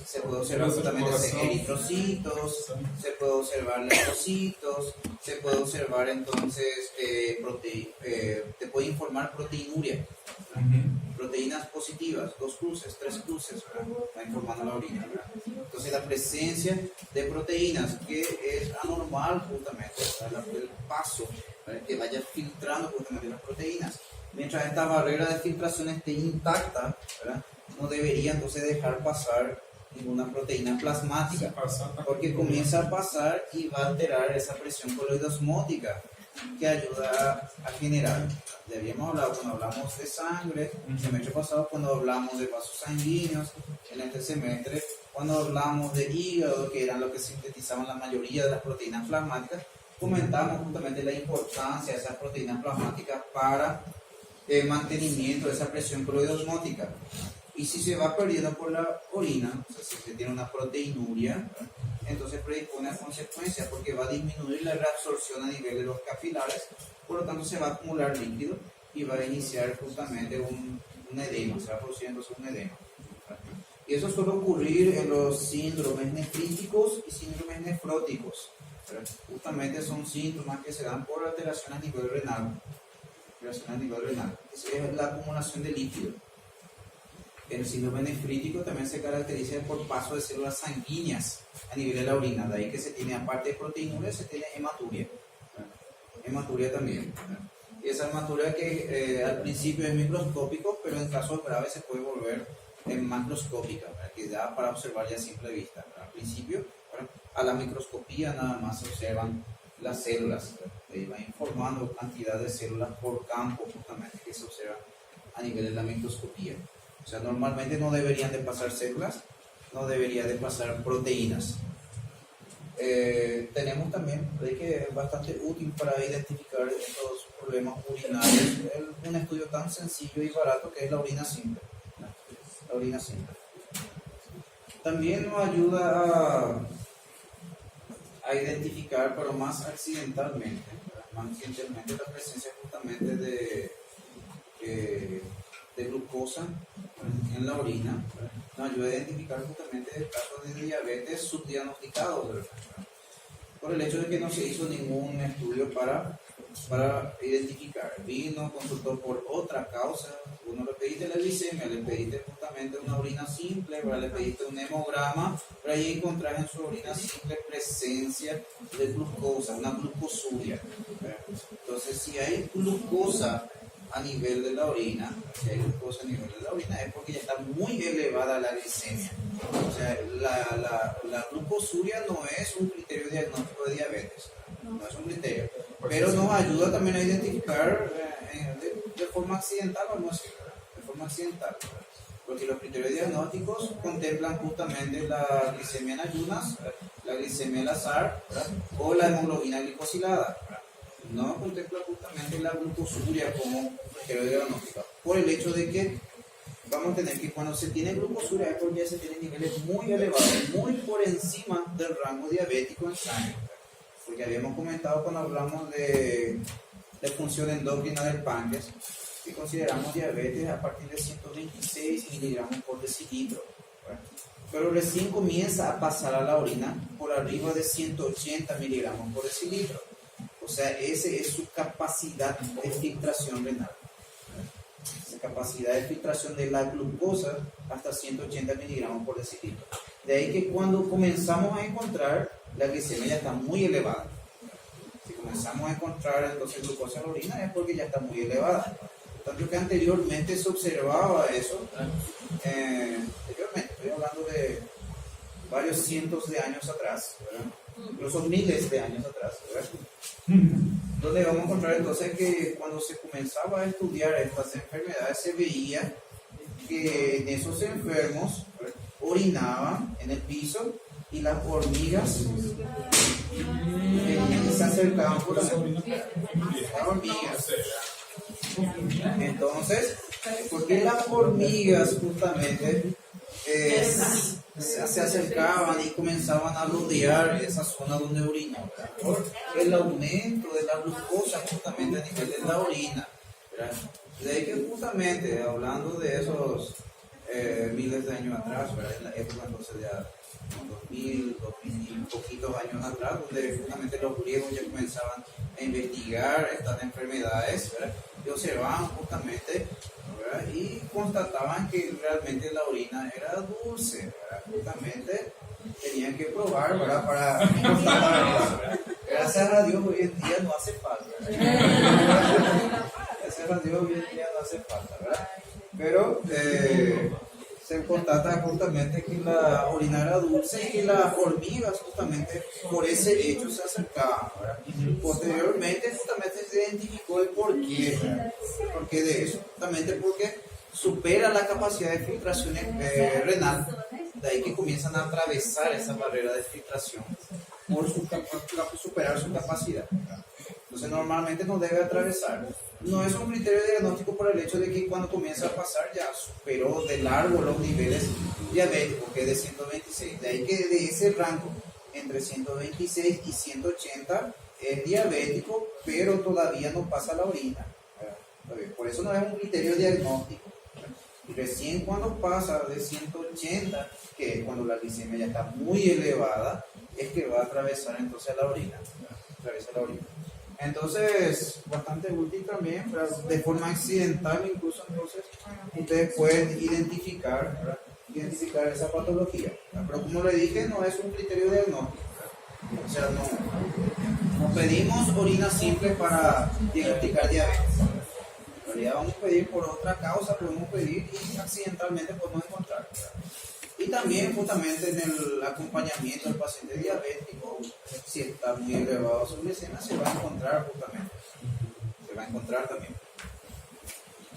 Se puede observar justamente eritrocitos, se puede observar linfocitos, se puede observar entonces, te puede informar proteinuria, proteínas positivas, 2 cruces, 3 cruces, ¿verdad?, va informando la orina, ¿verdad? Entonces la presencia de proteínas que es anormal justamente, ¿verdad?, el paso, ¿verdad?, que vaya filtrando justamente las proteínas. Mientras esta barrera de filtración esté intacta, ¿verdad?, no debería entonces dejar pasar ninguna proteína plasmática, porque comienza a pasar y va a alterar esa presión coloidosmótica que ayuda a generar. Ya habíamos hablado cuando hablamos de sangre, el semestre pasado cuando hablamos de vasos sanguíneos, en este semestre cuando hablamos de hígado, que eran los que sintetizaban la mayoría de las proteínas plasmáticas, comentamos justamente la importancia de esas proteínas plasmáticas para el mantenimiento de esa presión coloidosmótica. Y si se va perdiendo por la orina, o sea, si se tiene una proteinuria, ¿verdad?, entonces predispone a consecuencias porque va a disminuir la reabsorción a nivel de los capilares, por lo tanto se va a acumular líquido y va a iniciar justamente un edema, se va a producir entonces un edema, ¿verdad? Y eso suele ocurrir en los síndromes nefríticos y síndromes nefróticos, ¿verdad? Justamente son síntomas que se dan por alteración a nivel renal, es la acumulación de líquido. El síndrome nefrítico también se caracteriza por paso de células sanguíneas a nivel de la orina, de ahí que se tiene, aparte de proteinuria, se tiene hematuria, ¿verdad?, hematuria también, ¿verdad?, y esa hematuria que al principio es microscópico, pero en casos graves se puede volver macroscópica, ¿verdad?, que da para observar ya a simple vista, ¿verdad? Al principio, ¿verdad?, a la microscopía nada más se observan las células, ¿verdad?, y va informando cantidad de células por campo justamente que se observan a nivel de la microscopía. O sea, normalmente no deberían de pasar células, no debería de pasar proteínas, tenemos también de que es bastante útil para identificar estos problemas urinarios un estudio tan sencillo y barato que es la orina simple. La orina simple. También nos ayuda a identificar, pero más accidentalmente, la presencia justamente de glucosa en la orina. Nos ayuda a identificar justamente el caso de diabetes subdiagnosticado, ¿verdad? Por el hecho de que no se hizo ningún estudio para identificar. Vino, consultó por otra causa, uno le pediste la glicemia, le pediste justamente una orina simple, ¿verdad? Le pediste un hemograma, pero ahí encontrás en su orina simple presencia de glucosa, una glucosuria, ¿verdad? Entonces, si hay glucosa a nivel de la orina, es porque ya está muy elevada la glicemia. O sea, la glucosuria no es un criterio diagnóstico de diabetes, no es un criterio, pero nos ayuda también a identificar de forma accidental, vamos a decir, de forma accidental, porque los criterios diagnósticos contemplan justamente la glicemia en ayunas, la glicemia al azar, ¿verdad? O la hemoglobina glicosilada, ¿verdad? No contempla justamente la glucosuria como criterio diagnóstico, por el hecho de que vamos a tener que cuando se tiene glucosuria es porque ya se tienen niveles muy elevados, muy por encima del rango diabético en sangre, porque habíamos comentado cuando hablamos de función endocrina del páncreas que consideramos diabetes a partir de 126 miligramos por decilitro, ¿verdad? Pero recién comienza a pasar a la orina por arriba de 180 miligramos por decilitro. O sea, esa es su capacidad de filtración renal. Esa capacidad de filtración de la glucosa hasta 180 miligramos por decilitro. De ahí que cuando comenzamos a encontrar, la glicemia ya está muy elevada. Si comenzamos a encontrar entonces glucosa en la orina es porque ya está muy elevada. Tanto que anteriormente se observaba eso. Anteriormente, estoy hablando de varios cientos de años atrás, ¿verdad? Incluso miles de años atrás, ¿verdad? Donde vamos a encontrar entonces que cuando se comenzaba a estudiar estas enfermedades se veía que en esos enfermos, ¿verdad?, orinaban en el piso y las hormigas se acercaban por las hormigas. Entonces, ¿por qué las hormigas justamente se acercaban y comenzaban a rodear esa zona donde orinaban? Por el aumento de la glucosa justamente a nivel de la orina, ¿verdad? De ahí que justamente hablando de esos miles de años atrás, ¿verdad?, en la época entonces ya 2000 y poquitos años atrás, donde justamente los griegos ya comenzaban a investigar estas enfermedades, ¿verdad?, y observaban justamente, ¿verdad?, y constataban que realmente la orina era dulce, ¿verdad? Justamente tenían que probar, ¿verdad?, para constatar eso, ¿verdad? Gracias a Dios hoy en día no hace falta, ¿verdad? Gracias a Dios hoy en día no hace falta, ¿verdad? Pero se constata justamente que la orina era dulce y que las hormigas justamente por ese hecho se acercaban, ¿verdad? Posteriormente justamente se identificó el porqué, ¿verdad? El porqué de eso, justamente porque supera la capacidad de filtración renal, de ahí que comienzan a atravesar esa barrera de filtración por superar su capacidad, ¿verdad? Entonces normalmente no debe atravesar. No es un criterio diagnóstico por el hecho de que cuando comienza a pasar ya superó de largo los niveles diabéticos, que es de 126. De ahí que de ese rango entre 126 y 180 es diabético, pero todavía no pasa la orina, ¿verdad? Por eso no es un criterio diagnóstico. Y recién cuando pasa de 180, que es cuando la glicemia ya está muy elevada, es que va a atravesar entonces la orina, ¿verdad? Atraviesa la orina. Entonces, bastante útil también, ¿verdad?, de forma accidental incluso, entonces ustedes pueden identificar, ¿verdad?, identificar esa patología, ¿verdad? Pero como le dije, no es un criterio diagnóstico, ¿verdad? O sea, no pedimos orina simple para diagnosticar diabetes. En realidad vamos a pedir por otra causa, podemos pedir y accidentalmente podemos encontrar, ¿verdad? Y también justamente en el acompañamiento del paciente diabético, si está muy elevado su glicemia, se va a encontrar justamente, se va a encontrar también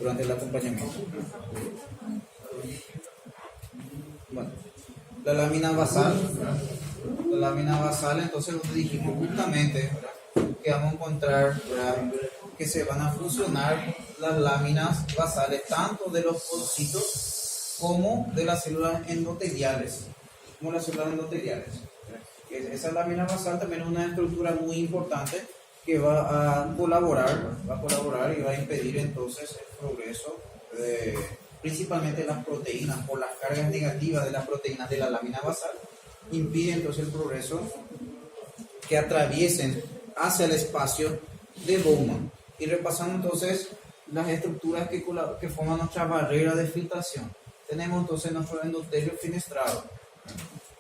durante el acompañamiento. Bueno, la lámina basal, ¿verdad? la lámina basal, entonces donde dijimos justamente, ¿verdad?, que vamos a encontrar, ¿verdad?, que se van a fusionar las láminas basales tanto de los podocitos como de las células endoteliales, Esa lámina basal también es una estructura muy importante que va a colaborar y va a impedir entonces el progreso principalmente de las proteínas, por las cargas negativas de las proteínas de la lámina basal, impide entonces el progreso que atraviesen hacia el espacio de Bowman. Y repasando entonces las estructuras que forman nuestra barrera de filtración. Tenemos entonces nuestro endotelio fenestrado.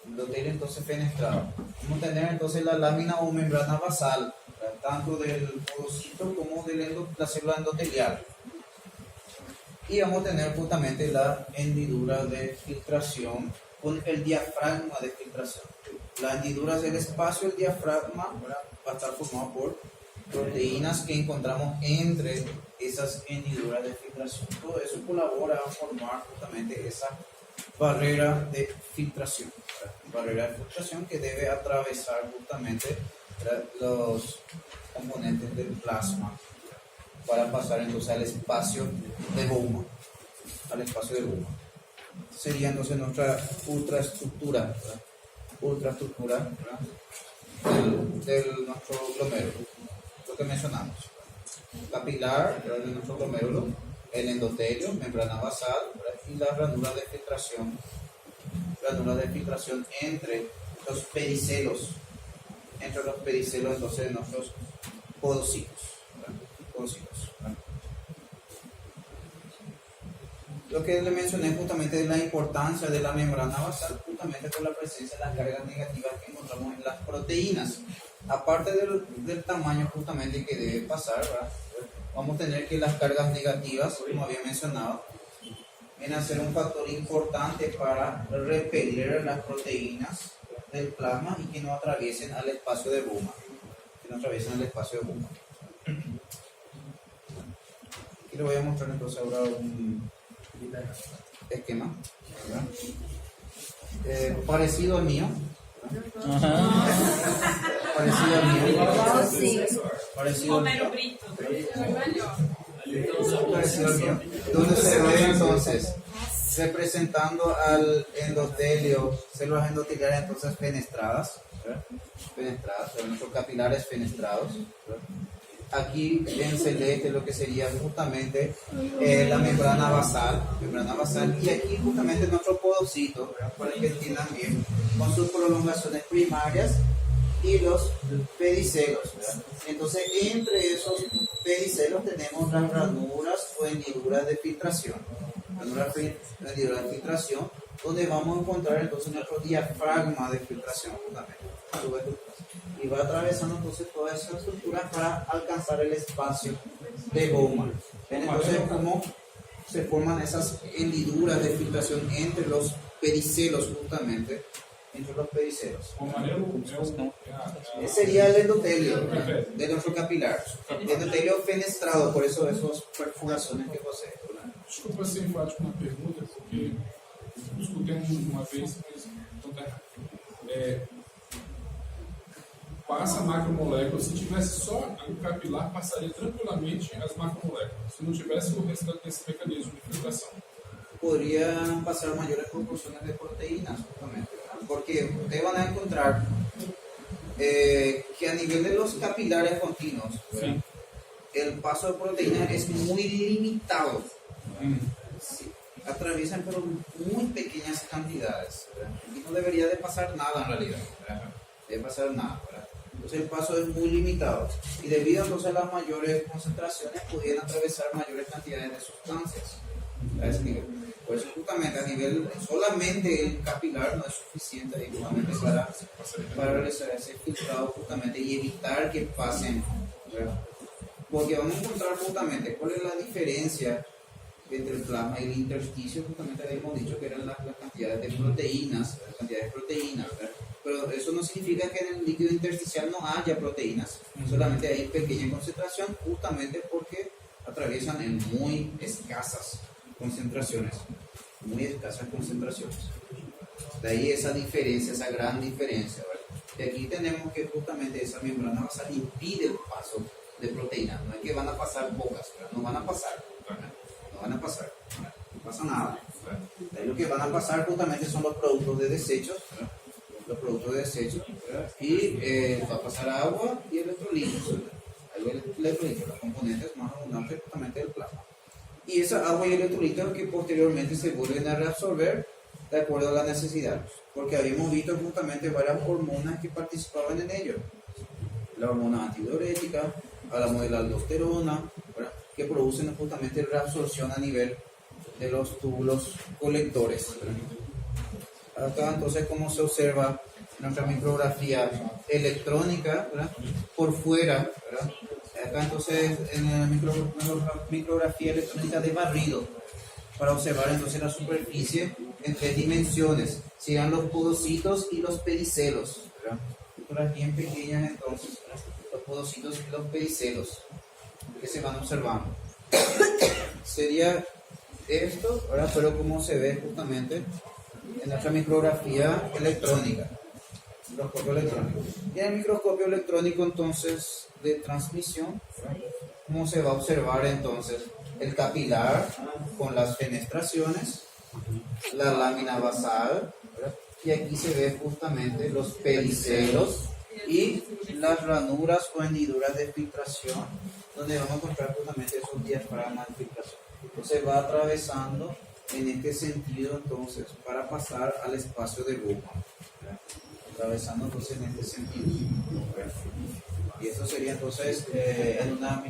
Vamos a tener entonces la lámina o membrana basal, tanto del podocito como de la célula endotelial. Y vamos a tener justamente la hendidura de filtración con el diafragma de filtración. Las hendiduras del espacio del diafragma, ¿verdad?, va a estar formado por proteínas que encontramos entre esas hendiduras de filtración. Todo eso colabora a formar justamente esa barrera de filtración. Barrera de filtración que debe atravesar justamente, ¿verdad?, los componentes del plasma para pasar entonces al espacio de Bowman. Sería entonces nuestra ultraestructura, ¿verdad?, del nuestro glomérulo, lo que mencionamos. Capilar, ¿verdad?, de nuestro glomérulo, el endotelio, membrana basal, ¿verdad?, y las ranuras de filtración entre los pedicelos, entonces de nuestros podocitos, ¿verdad?, ¿verdad? Lo que le mencioné justamente es la importancia de la membrana basal, justamente por la presencia de las cargas negativas que encontramos en las proteínas. Aparte del tamaño justamente que debe pasar, ¿verdad?, vamos a tener que las cargas negativas, como había mencionado, vienen a ser un factor importante para repeler las proteínas del plasma y que no atraviesen al espacio de Bowman. Aquí le voy a mostrar entonces ahora un esquema, ¿verdad?, parecido al mío. Parecido al mío. Donde se ve entonces representando al endotelio, células endoteliales entonces fenestradas, nuestros capilares fenestrados, ¿verdad? Aquí en celeste lo que sería justamente la membrana basal, y aquí justamente nuestro podocito, ¿verdad?, para que entiendan bien, con sus prolongaciones primarias y los pedicelos, ¿verdad? Entonces entre esos pedicelos tenemos las ranuras o hendiduras de filtración, donde vamos a encontrar entonces nuestro diafragma de filtración justamente, y va atravesando entonces toda esa estructura para alcanzar el espacio de Bowman. ¿Ven entonces cómo se forman esas hendiduras de filtración entre los pedicelos justamente? Ese sería el endotelio de nuestro capilar, el endotelio fenestrado, por eso esas perforaciones que posee. Desculpa ser enfático na pergunta, porque discutimos uma vez, mas não está errado. Passa macromoléculas, se tivesse só o capilar, passaria tranquilamente as macromoléculas, se não tivesse o restante desse mecanismo de filtração. Podrían pasar mayores proporciones de proteínas, justamente, ¿verdad? Porque ustedes van a encontrar que a nivel de los capilares continuos, ¿verdad?, el paso de proteínas es muy limitado. Sí, atraviesan por muy pequeñas cantidades, ¿verdad?, y no debería de pasar nada en realidad, ¿verdad? ¿Verdad? Entonces el paso es muy limitado y debido entonces a las mayores concentraciones pudieran atravesar mayores cantidades de sustancias a ese nivel. Por eso justamente a nivel, solamente el capilar no es suficiente ahí justamente para realizar ese filtrado justamente y evitar que pasen, ¿verdad? Porque vamos a encontrar justamente cuál es la diferencia entre el plasma y el intersticio. Justamente habíamos dicho que eran las cantidades de proteínas, ¿verdad? Pero eso no significa que en el líquido intersticial no haya proteínas, solamente hay pequeña concentración justamente porque atraviesan en muy escasas concentraciones. De ahí esa diferencia, esa gran diferencia, ¿verdad? Y aquí tenemos que justamente esa membrana basal impide el paso de proteínas. No es que van a pasar pocas, ¿verdad? No van a pasar, ¿verdad? No van a pasar, ¿verdad? No pasa nada, ¿verdad? Ahí lo que van a pasar justamente son los productos de desechos, ¿verdad? Los productos de desechos, ¿verdad? Y va a pasar agua y electrolitos, ¿verdad? Ahí electrolitos, los componentes más abundantes justamente del plasma. Y esa agua y electrolitos que posteriormente se vuelven a reabsorber de acuerdo a la necesidad, porque habíamos visto justamente varias hormonas que participaban en ello. La hormona antidiurética, hablamos de la aldosterona, ¿verdad? Que producen justamente reabsorción a nivel de los túbulos colectores, ¿verdad? Acá entonces, como se observa nuestra micrografía electrónica, ¿verdad? Por fuera, ¿verdad? Acá entonces en la micrografía electrónica de barrido, para observar entonces la superficie en 3 dimensiones, serían los podocitos y los pedicelos, ¿verdad? Figuras bien pequeñas entonces, ¿verdad? Los podocitos y los pedicelos que se van observando. Sería esto, ¿verdad? Pero como se ve justamente en nuestra micrografía electrónica, microscopio electrónico. Y en el microscopio electrónico entonces de transmisión, ¿verdad? ¿Cómo se va a observar entonces? El capilar con las fenestraciones, la lámina basal, ¿verdad? Y aquí se ve justamente los pedicelos y las ranuras o hendiduras de filtración, donde vamos a encontrar justamente esos diafragmas de filtración. Entonces va atravesando en este sentido entonces para pasar al espacio de Bowman, ¿verdad? Atravesando entonces en este sentido, ¿verdad? Y eso sería entonces en una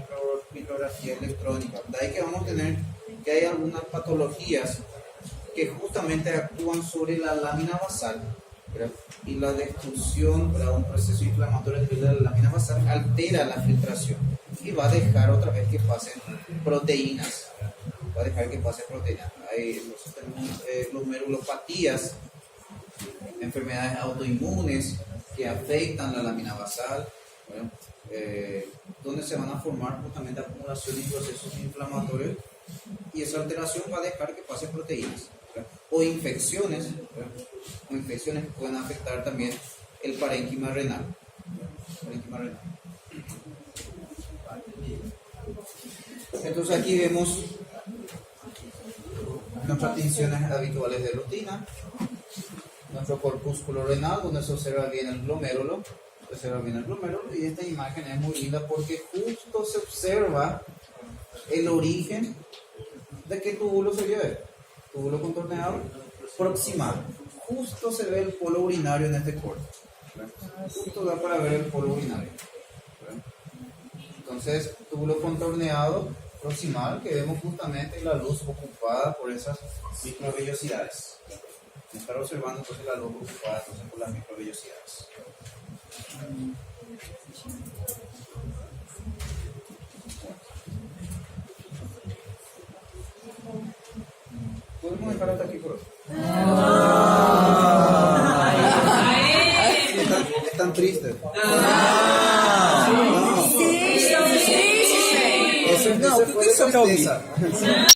micrografía electrónica. De ahí que vamos a tener que hay algunas patologías que justamente actúan sobre la lámina basal, ¿verdad? Y la destrucción, ¿verdad? Un proceso inflamatorio de la lámina basal altera la filtración y va a dejar otra vez que pasen proteínas, ¿verdad? Va a dejar que pasen proteínas. Ahí entonces tenemos glomerulopatías, enfermedades autoinmunes que afectan la lámina basal, ¿verdad? Donde se van a formar justamente acumulación y procesos inflamatorios, y esa alteración va a dejar que pasen proteínas, ¿verdad? O infecciones, ¿verdad? O infecciones que pueden afectar también el parénquima renal, ¿verdad? Parénquima renal. Entonces aquí vemos nuestras tinciones habituales de rutina, nuestro corpúsculo renal, donde se observa bien el glomérulo, y esta imagen es muy linda porque justo se observa el origen de qué túbulo se ve, túbulo contorneado proximal. Justo se ve el polo urinario en este corte, ¿verdad? Justo da para ver el polo urinario, ¿verdad? Entonces, túbulo contorneado proximal, que vemos justamente la luz ocupada por esas microvellosidades. Estar observando entonces la luz ocupada entonces por las microvellosidades. Podemos dejar hasta aquí por hoy. Están tristes. Ese fue de tristeza.